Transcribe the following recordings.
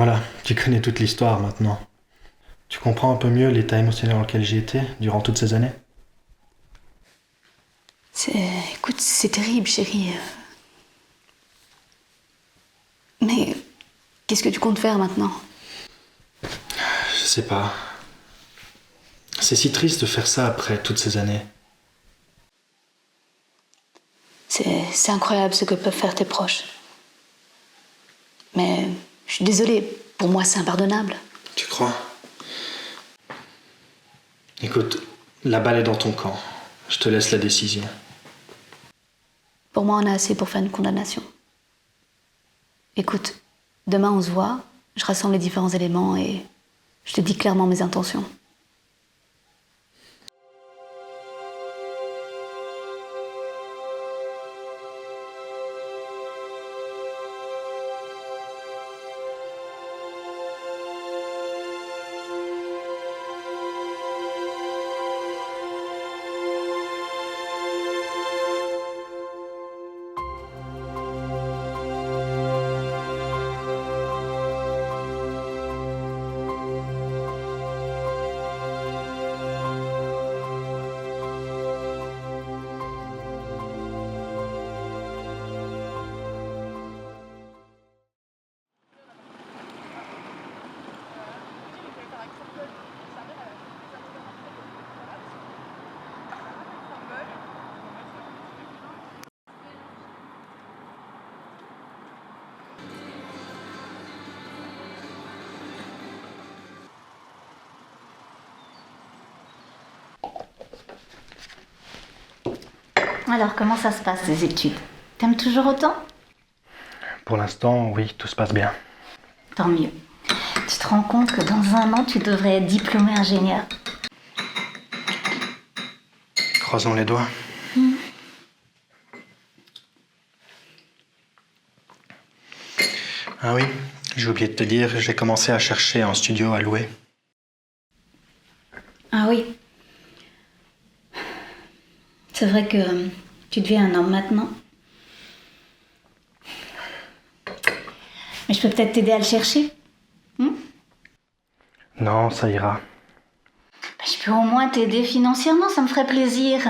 Voilà, tu connais toute l'histoire maintenant. Tu comprends un peu mieux l'état émotionnel dans lequel j'ai été durant toutes ces années? Écoute, c'est terrible, chérie. Mais qu'est-ce que tu comptes faire maintenant? Je sais pas. C'est si triste de faire ça après toutes ces années. C'est incroyable ce que peuvent faire tes proches. Mais je suis désolée, pour moi c'est impardonnable. Tu crois? Écoute, la balle est dans ton camp. Je te laisse la décision. Pour moi, on a assez pour faire une condamnation. Écoute, demain on se voit, je rassemble les différents éléments et je te dis clairement mes intentions. Alors, comment ça se passe, ces études? T'aimes toujours autant? Pour l'instant, oui, tout se passe bien. Tant mieux. Tu te rends compte que dans un an, tu devrais être diplômé ingénieur? Croisons les doigts. Ah oui, j'ai oublié de te dire, j'ai commencé à chercher un studio à louer. Ah oui. C'est vrai que tu deviens un homme maintenant. Mais je peux peut-être t'aider à le chercher. Non, ça ira. Je peux au moins t'aider financièrement, ça me ferait plaisir.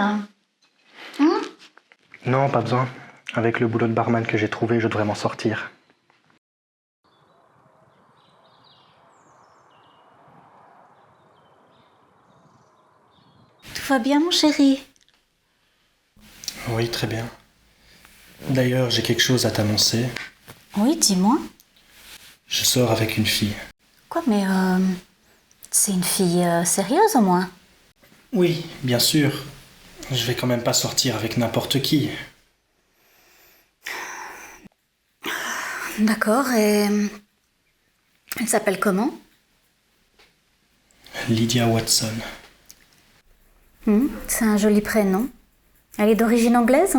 Non, pas besoin. Avec le boulot de barman que j'ai trouvé, je devrais m'en sortir. Tout va bien, mon chéri? Oui, très bien. D'ailleurs, j'ai quelque chose à t'annoncer. Oui, dis-moi. Je sors avec une fille. Quoi, mais c'est une fille sérieuse au moins? Oui, bien sûr. Je vais quand même pas sortir avec n'importe qui. D'accord, et elle s'appelle comment? Lydia Watson. C'est un joli prénom. Elle est d'origine anglaise?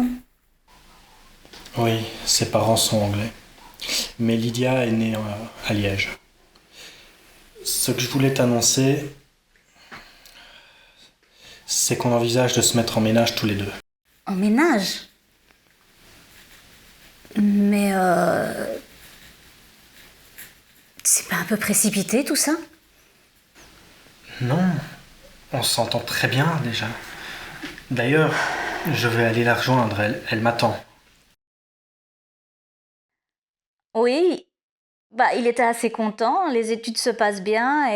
Oui, ses parents sont anglais. Mais Lydia est née à Liège. Ce que je voulais t'annoncer, c'est qu'on envisage de se mettre en ménage tous les deux. En ménage? Mais c'est pas un peu précipité tout ça? Non, on s'entend très bien déjà. D'ailleurs, je vais aller la rejoindre, elle m'attend. Oui, bah il était assez content, les études se passent bien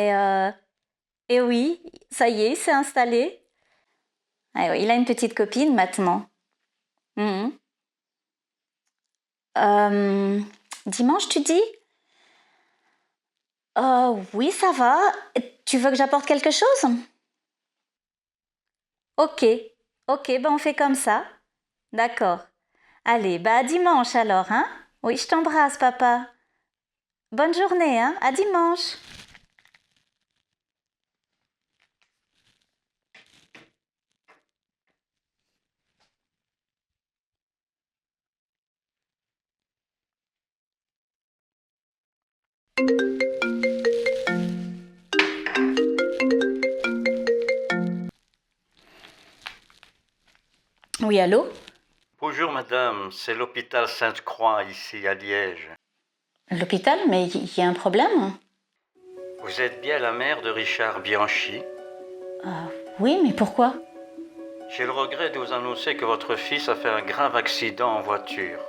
et oui, ça y est, il s'est installé. Ah oui, il a une petite copine maintenant. Mhm. Euh, Dimanche, tu dis? Oui, ça va. Tu veux que j'apporte quelque chose? Ok, ok, ben on fait comme ça. D'accord. Allez, bah à dimanche alors, hein? Oui, je t'embrasse, papa. Bonne journée, hein? À dimanche. Oui, allô? Bonjour madame, c'est l'hôpital Sainte-Croix ici à Liège. L'hôpital, mais il y a un problème? Vous êtes bien la mère de Richard Bianchi. Oui, mais pourquoi? J'ai le regret de vous annoncer que votre fils a fait un grave accident en voiture.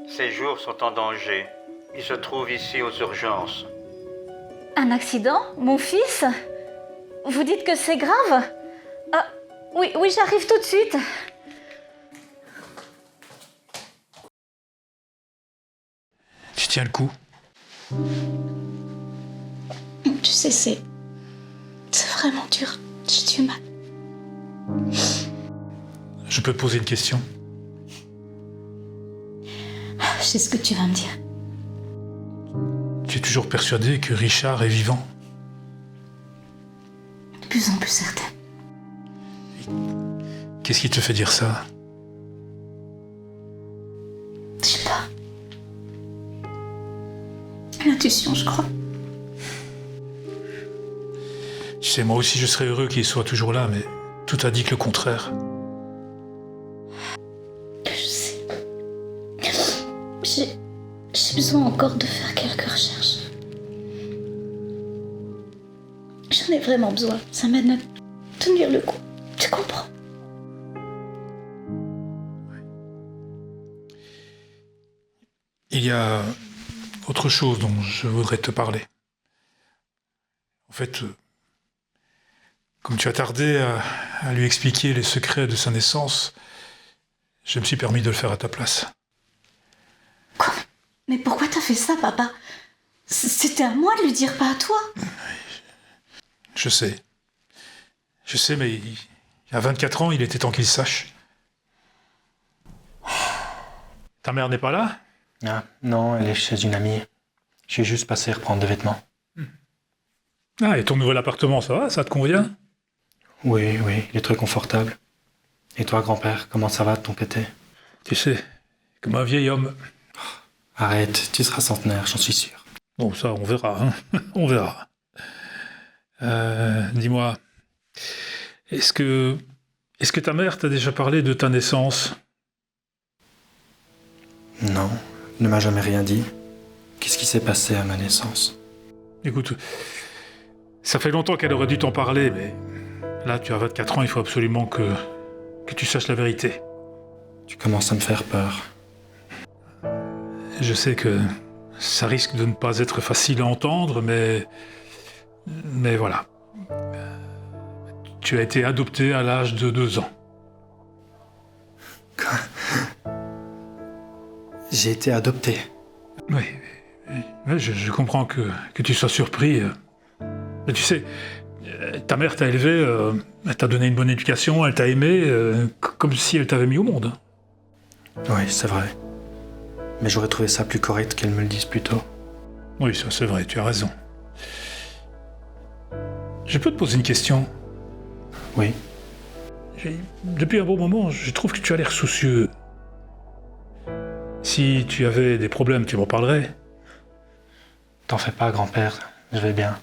Ses jours sont en danger. Il se trouve ici aux urgences. Un accident? Mon fils? Vous dites que c'est grave? Ah, oui, j'arrive tout de suite. Tu tiens le coup? Tu sais, c'est vraiment dur. J'ai du mal. Je peux te poser une question? Je sais ce que tu vas me dire. Tu es toujours persuadé que Richard est vivant? De plus en plus certaine. Qu'est-ce qui te fait dire ça? Je sais pas. L'intuition, je crois. Tu sais, moi aussi je serais heureux qu'il soit toujours là, mais tout a dit que le contraire. Je sais. J'ai besoin encore de faire quelques recherches. J'en ai vraiment besoin. Ça m'aide à tenir le coup. Tu comprends? Il y a autre chose dont je voudrais te parler. En fait, comme tu as tardé à lui expliquer les secrets de sa naissance, je me suis permis de le faire à ta place. Quoi? Mais pourquoi t'as fait ça, papa? C'était à moi de lui dire, pas à toi. Je sais. Je sais, mais il y a 24 ans, il était temps qu'il sache. Ta mère n'est pas là? Ah, non, elle est chez une amie. J'ai juste passé reprendre des vêtements. Ah, et ton nouvel appartement, ça va? Ça te convient? Oui, il est très confortable. Et toi, grand-père, comment ça va de ton côté? Tu sais, comme un vieil homme. Arrête, tu seras centenaire, j'en suis sûr. Bon, ça, on verra, hein. On verra. Dis-moi, est-ce que ta mère t'a déjà parlé de ta naissance? Non, elle ne m'a jamais rien dit. Qu'est-ce qui s'est passé à ma naissance? Écoute, ça fait longtemps qu'elle aurait dû t'en parler, mais là, tu as 24 ans, il faut absolument que tu saches la vérité. Tu commences à me faire peur. Je sais que ça risque de ne pas être facile à entendre, mais voilà. Tu as été adopté à l'âge de 2 ans. J'ai été adopté. Oui, je comprends que tu sois surpris. Mais tu sais, ta mère t'a élevé, elle t'a donné une bonne éducation, elle t'a aimé, comme si elle t'avait mis au monde. Oui, c'est vrai. Mais j'aurais trouvé ça plus correct qu'elle me le dise plus tôt. Oui, ça c'est vrai, tu as raison. Je peux te poser une question? Oui. Depuis un bon moment, je trouve que tu as l'air soucieux. Si tu avais des problèmes, tu m'en parlerais. T'en fais pas, grand-père, je vais bien.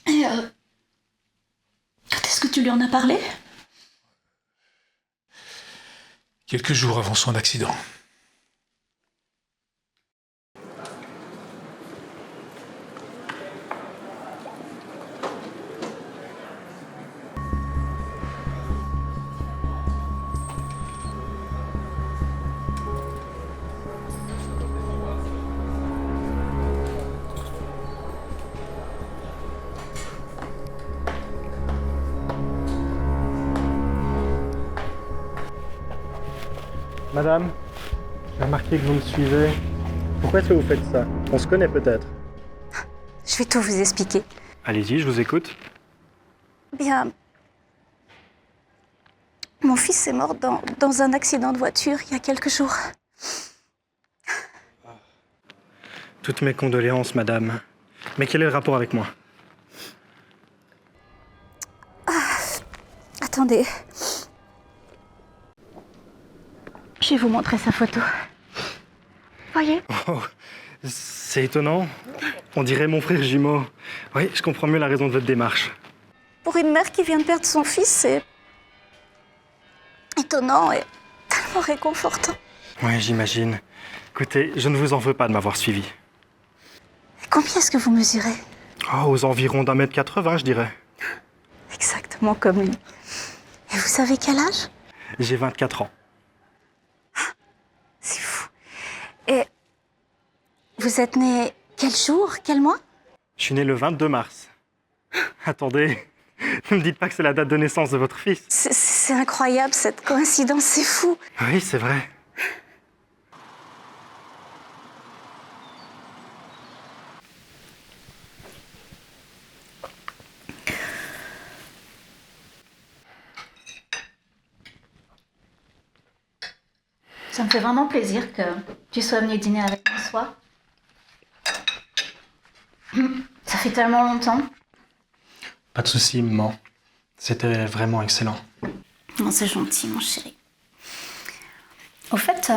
Et quand est-ce que tu lui en as parlé? Quelques jours avant son accident. Madame, j'ai remarqué que vous me suivez. Pourquoi est-ce que vous faites ça? On se connaît peut-être. Je vais tout vous expliquer. Allez-y, je vous écoute. Bien. Mon fils est mort dans un accident de voiture il y a quelques jours. Toutes mes condoléances, madame. Mais quel est le rapport avec moi? Attendez. Je vais vous montrer sa photo. Voyez? Oh, c'est étonnant. On dirait mon frère jumeau. Oui, je comprends mieux la raison de votre démarche. Pour une mère qui vient de perdre son fils, c'est étonnant et tellement réconfortant. Ouais, j'imagine. Écoutez, je ne vous en veux pas de m'avoir suivi. Combien est-ce que vous mesurez? Oh, aux environs d'1m80, je dirais. Exactement comme lui. Et vous savez quel âge? J'ai 24 ans. C'est fou. Et vous êtes né quel jour, quel mois? Je suis né le 22 mars. Attendez, ne me dites pas que c'est la date de naissance de votre fils. C'est incroyable, cette coïncidence, c'est fou. Oui, c'est vrai. Ça me fait vraiment plaisir que tu sois venu dîner avec moi ce soir. Ça fait tellement longtemps. Pas de souci, maman. C'était vraiment excellent. Oh, c'est gentil, mon chéri. Au fait,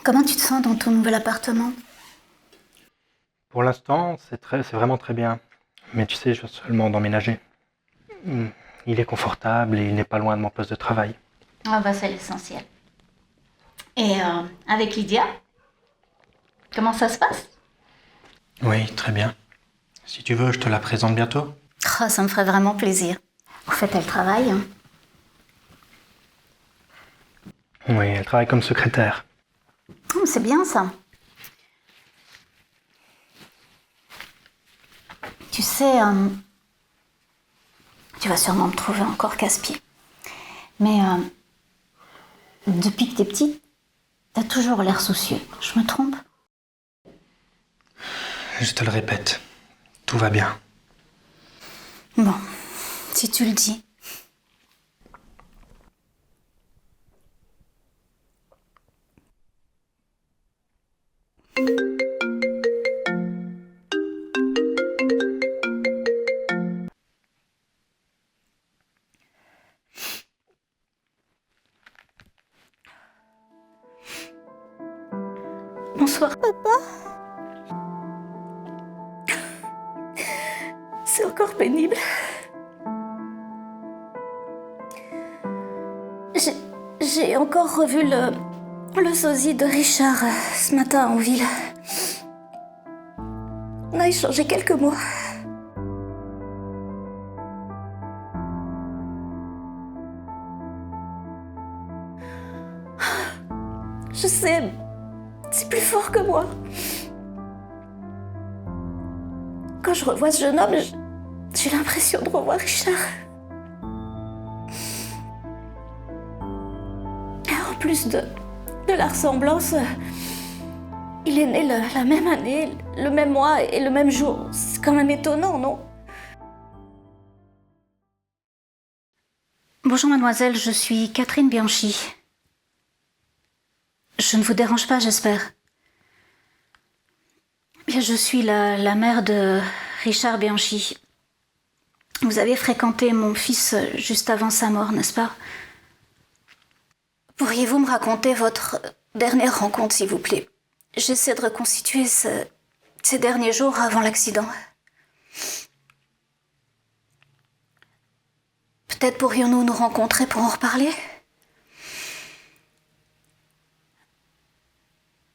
comment tu te sens dans ton nouvel appartement? Pour l'instant, c'est vraiment très bien. Mais tu sais, je viens seulement d'emménager. Il est confortable et il n'est pas loin de mon poste de travail. Ah bah c'est l'essentiel. Et avec Lydia, comment ça se passe? Oui, très bien. Si tu veux, je te la présente bientôt. Oh, ça me ferait vraiment plaisir. Au fait, elle travaille, hein? Oui, elle travaille comme secrétaire. C'est bien, ça. Tu sais, tu vas sûrement me trouver encore casse-pied. Mais depuis que t'es petite, t'as toujours l'air soucieux. Je me trompe? Je te le répète, tout va bien. Bon, si tu le dis. Bonsoir, papa. C'est encore pénible. J'ai encore revu le sosie de Richard ce matin en ville. On a échangé quelques mots. Je sais, c'est plus fort que moi. Quand je revois ce jeune homme, j'ai l'impression de revoir Richard. En plus de la ressemblance, il est né la même année, le même mois et le même jour. C'est quand même étonnant, non? Bonjour mademoiselle, je suis Catherine Bianchi. Je ne vous dérange pas, j'espère. Bien, je suis la mère de Richard Bianchi. Vous avez fréquenté mon fils juste avant sa mort, n'est-ce pas? Pourriez-vous me raconter votre dernière rencontre, s'il vous plaît? J'essaie de reconstituer ces derniers jours avant l'accident. Peut-être pourrions-nous nous rencontrer pour en reparler?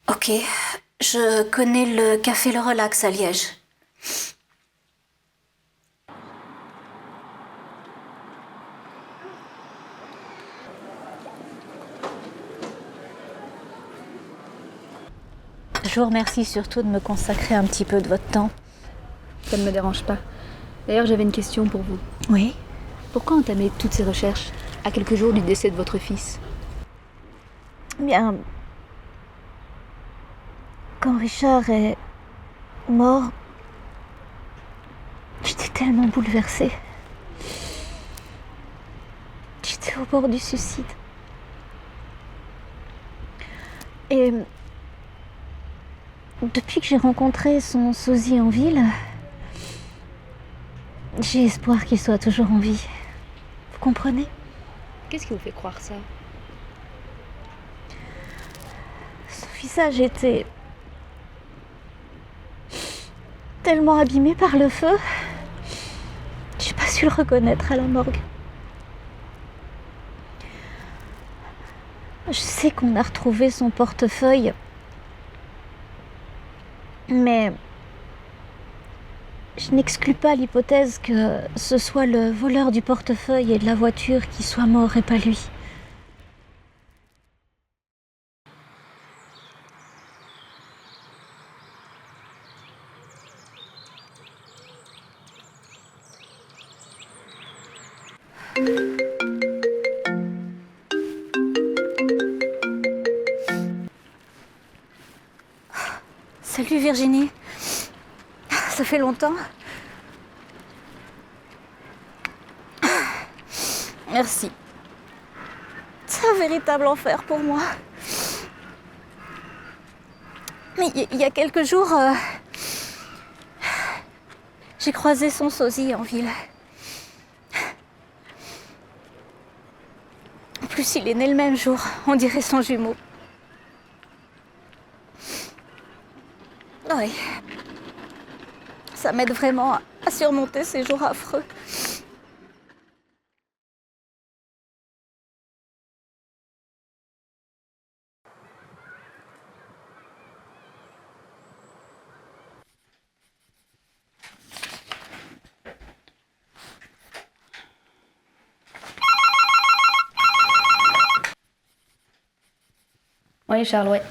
Ok, je connais le café Le Relax à Liège. Je vous remercie surtout de me consacrer un petit peu de votre temps. Ça ne me dérange pas. D'ailleurs, j'avais une question pour vous. Oui. Pourquoi entamer toutes ces recherches à quelques jours du décès de votre fils? Bien. Quand Richard est mort, j'étais tellement bouleversée. J'étais au bord du suicide. Et depuis que j'ai rencontré son sosie en ville, j'ai espoir qu'il soit toujours en vie. Vous comprenez? Qu'est-ce qui vous fait croire ça? Son visage était tellement abîmé par le feu. J'ai pas su le reconnaître à la morgue. Je sais qu'on a retrouvé son portefeuille. Mais je n'exclus pas l'hypothèse que ce soit le voleur du portefeuille et de la voiture qui soit mort et pas lui. Salut Virginie. Ça fait longtemps. Merci. C'est un véritable enfer pour moi. Mais il y a quelques jours, j'ai croisé son sosie en ville. En plus, il est né le même jour. On dirait son jumeau. Oui. Ça m'aide vraiment à surmonter ces jours affreux. Ouais, Charles, ouais.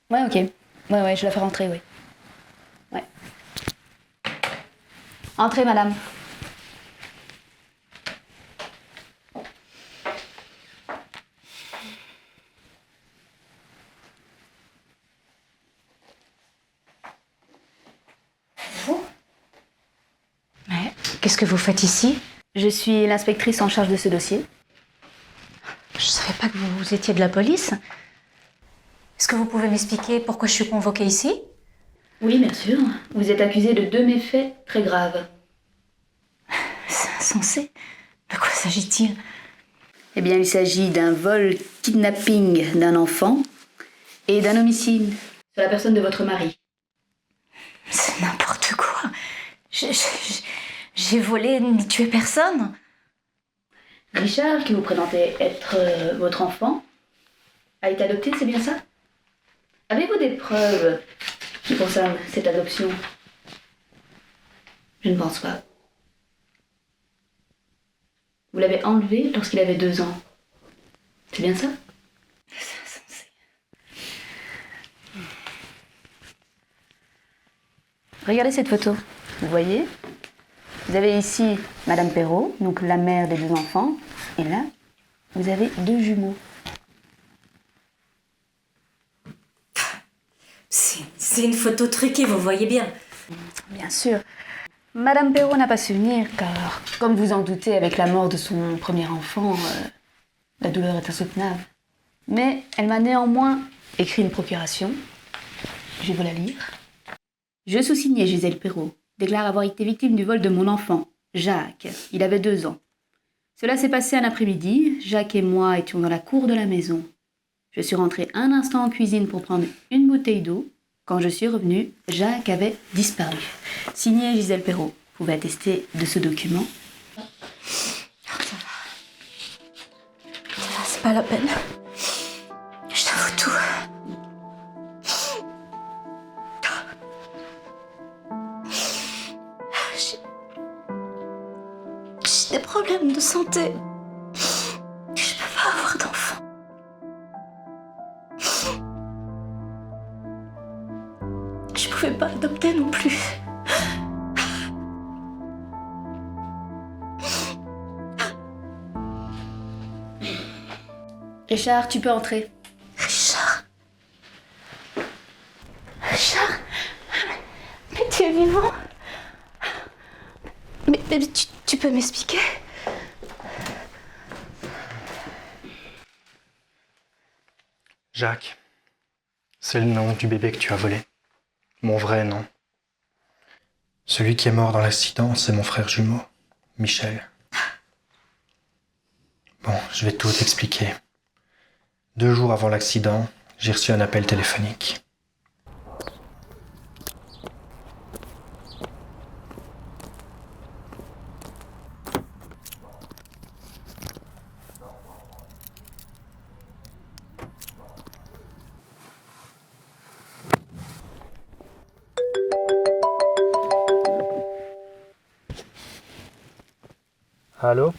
Ouais, ok. Ouais, je la fais rentrer, oui. Ouais. Entrez, madame. Vous? Mais qu'est-ce que vous faites ici? Je suis l'inspectrice en charge de ce dossier. Je savais pas que vous étiez de la police. Est-ce que vous pouvez m'expliquer pourquoi je suis convoquée ici? Oui, bien sûr. Vous êtes accusé de 2 méfaits très graves. C'est insensé. De quoi s'agit-il? Eh bien, il s'agit d'un vol, kidnapping d'un enfant et d'un homicide sur la personne de votre mari. C'est n'importe quoi. J'ai volé ni tué personne. Richard, qui vous présentait être votre enfant, a été adopté, c'est bien ça? Avez-vous des preuves qui concernent cette adoption? Je ne pense pas. Vous l'avez enlevé lorsqu'il avait 2 ans. C'est bien ça? C'est insensé. Regardez cette photo. Vous voyez? Vous avez ici Madame Perrault, donc la mère des 2 enfants. Et là, vous avez 2 jumeaux. C'est une photo truquée, vous voyez bien. Bien sûr. Madame Perrault n'a pas su venir, car, comme vous en doutez, avec la mort de son premier enfant, la douleur est insoutenable. Mais elle m'a néanmoins écrit une procuration. Je vais vous la lire. Je sous-signais Gisèle Perrault, déclare avoir été victime du vol de mon enfant, Jacques. Il avait 2 ans. Cela s'est passé un après-midi. Jacques et moi étions dans la cour de la maison. Je suis rentrée un instant en cuisine pour prendre une bouteille d'eau. Quand je suis revenue, Jacques avait disparu. Signé Gisèle Perrault. Vous pouvez attester de ce document. Ça va, c'est pas la peine. Je t'avoue tout. J'ai des problèmes de santé. Je peux pas avoir d'enfant. Je pouvais pas adopter non plus. Richard, tu peux entrer. Richard. Richard. Mais tu es vivant. Mais tu peux m'expliquer? Jacques, c'est le nom du bébé que tu as volé. Mon vrai nom. Celui qui est mort dans l'accident, c'est mon frère jumeau, Michel. Bon, je vais tout t'expliquer. 2 jours avant l'accident, j'ai reçu un appel téléphonique. Allô?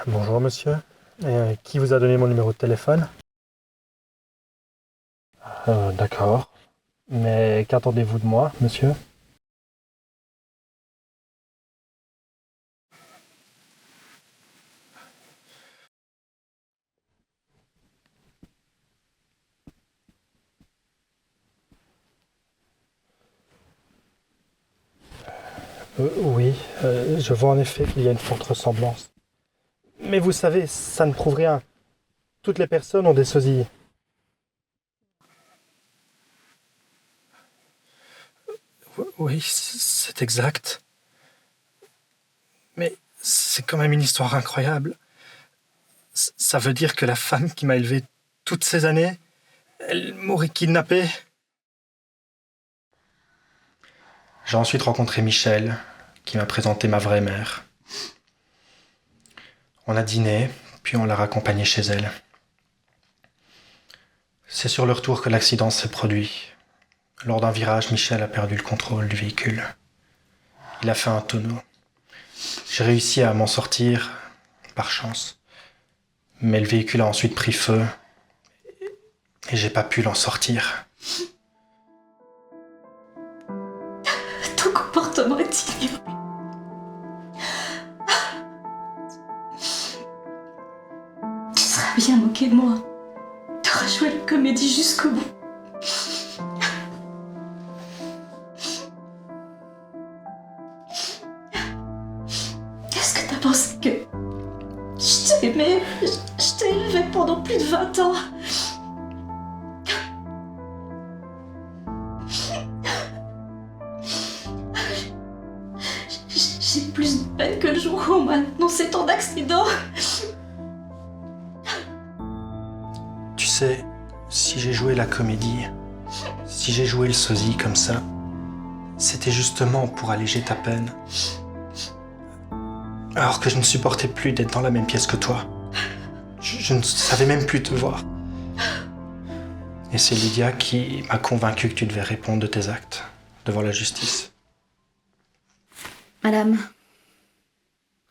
Bonjour monsieur. Qui vous a donné mon numéro de téléphone? D'accord. Mais qu'attendez-vous de moi, monsieur? Oui, je vois en effet qu'il y a une forte ressemblance. Mais vous savez, ça ne prouve rien. Toutes les personnes ont des sosies. Oui, c'est exact. Mais c'est quand même une histoire incroyable. Ça veut dire que la femme qui m'a élevé toutes ces années, elle m'aurait kidnappé. J'ai ensuite rencontré Michel, qui m'a présenté ma vraie mère. On a dîné, puis on l'a raccompagnée chez elle. C'est sur le retour que l'accident s'est produit. Lors d'un virage, Michel a perdu le contrôle du véhicule. Il a fait un tonneau. J'ai réussi à m'en sortir, par chance. Mais le véhicule a ensuite pris feu, et j'ai pas pu l'en sortir. Ton comportement est ignoble. Tu seras bien moqué de moi. Tu auras joué la comédie jusqu'au bout. Est-ce que t'as pensé que je t'ai aimé, je t'ai élevé pendant plus de 20 ans? J'ai plus de peine que le jour où on m'a annoncé ton accident. Tu sais, si j'ai joué la comédie, si j'ai joué le sosie comme ça, c'était justement pour alléger ta peine. Alors que je ne supportais plus d'être dans la même pièce que toi. Je ne savais même plus te voir. Et c'est Lydia qui m'a convaincu que tu devais répondre de tes actes devant la justice. Madame,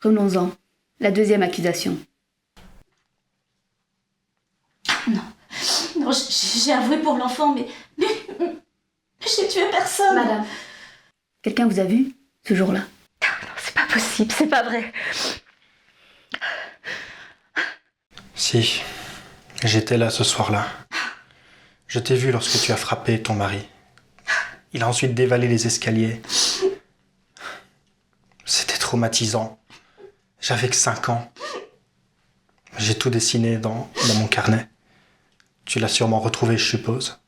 revenons-en. La deuxième accusation. Non, j'ai avoué pour l'enfant, mais j'ai tué personne. Madame, quelqu'un vous a vu ce jour-là? Non, c'est pas possible, c'est pas vrai. Si, j'étais là ce soir-là. Je t'ai vu lorsque tu as frappé ton mari. Il a ensuite dévalé les escaliers. C'était traumatisant. J'avais que 5 ans. J'ai tout dessiné dans mon carnet. Tu l'as sûrement retrouvé, je suppose.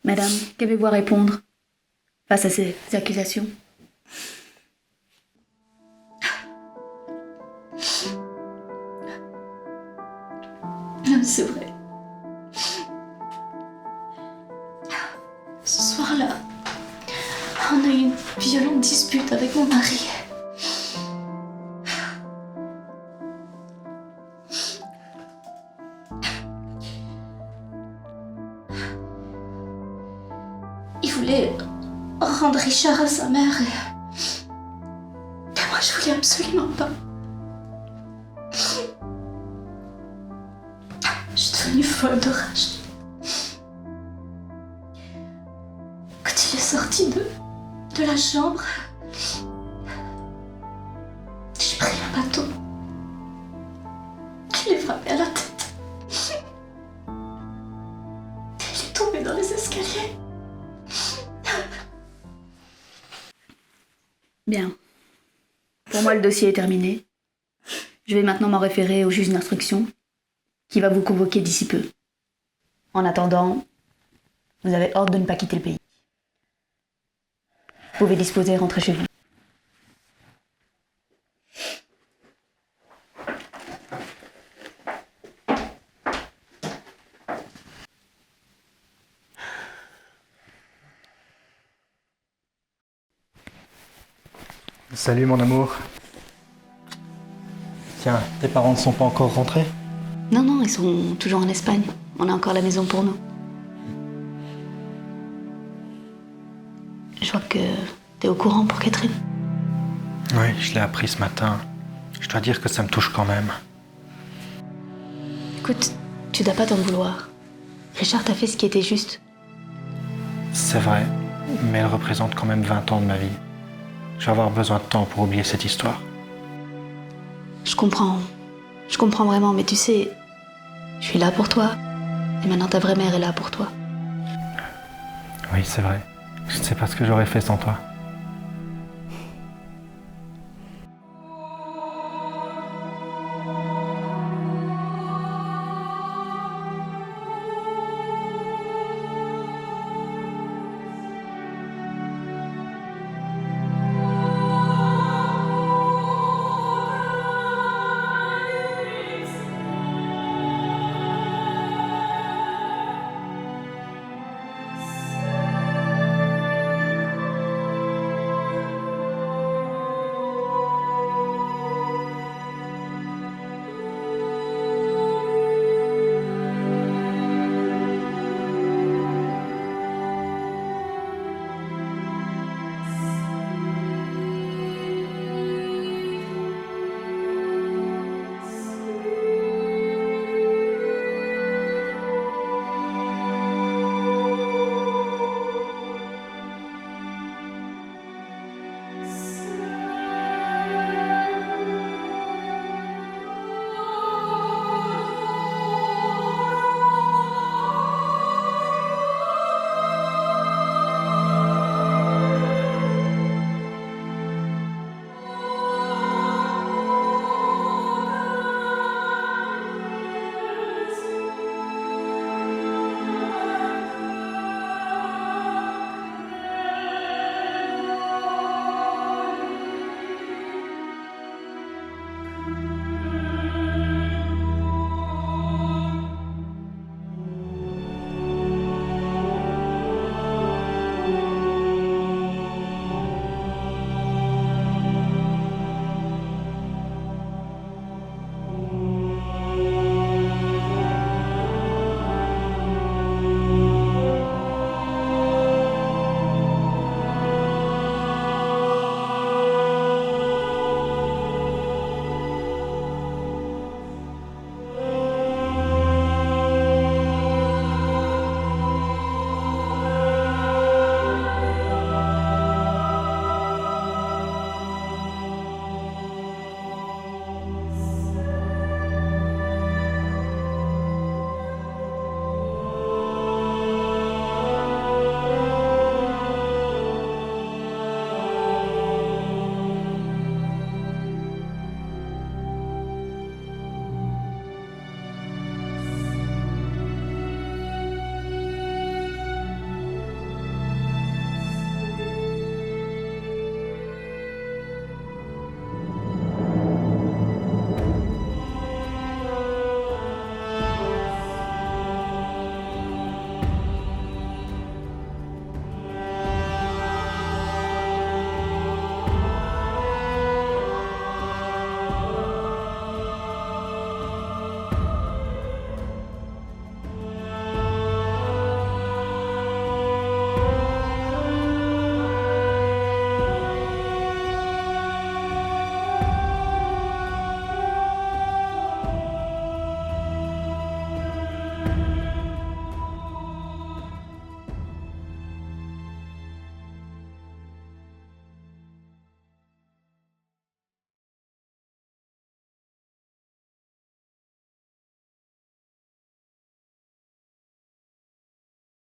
Madame, qu'avez-vous à répondre face à ces accusations? Non, c'est vrai. Ce soir-là, on a eu une violente dispute avec mon mari. Il voulait rendre Richard à sa mère et moi je voulais absolument pas. Je suis devenue folle de rage. Quand il est sorti de la chambre, j'ai pris un bâton. Je l'ai frappé à la tête. Il est tombé dans les escaliers. Bien. Pour moi, le dossier est terminé. Je vais maintenant m'en référer au juge d'instruction, qui va vous convoquer d'ici peu. En attendant, vous avez ordre de ne pas quitter le pays. Vous pouvez disposer et rentrer chez vous. Salut mon amour. Tiens, tes parents ne sont pas encore rentrés? Non, non, ils sont toujours en Espagne. On a encore la maison pour nous. Je vois que t'es au courant pour Catherine. Oui, je l'ai appris ce matin. Je dois dire que ça me touche quand même. Écoute, tu dois pas t'en vouloir. Richard t'a fait ce qui était juste. C'est vrai, mais elle représente quand même 20 ans de ma vie. Je vais avoir besoin de temps pour oublier cette histoire. Je comprends vraiment, mais tu sais, je suis là pour toi. Et maintenant ta vraie mère est là pour toi. Oui, c'est vrai. Je ne sais pas ce que j'aurais fait sans toi.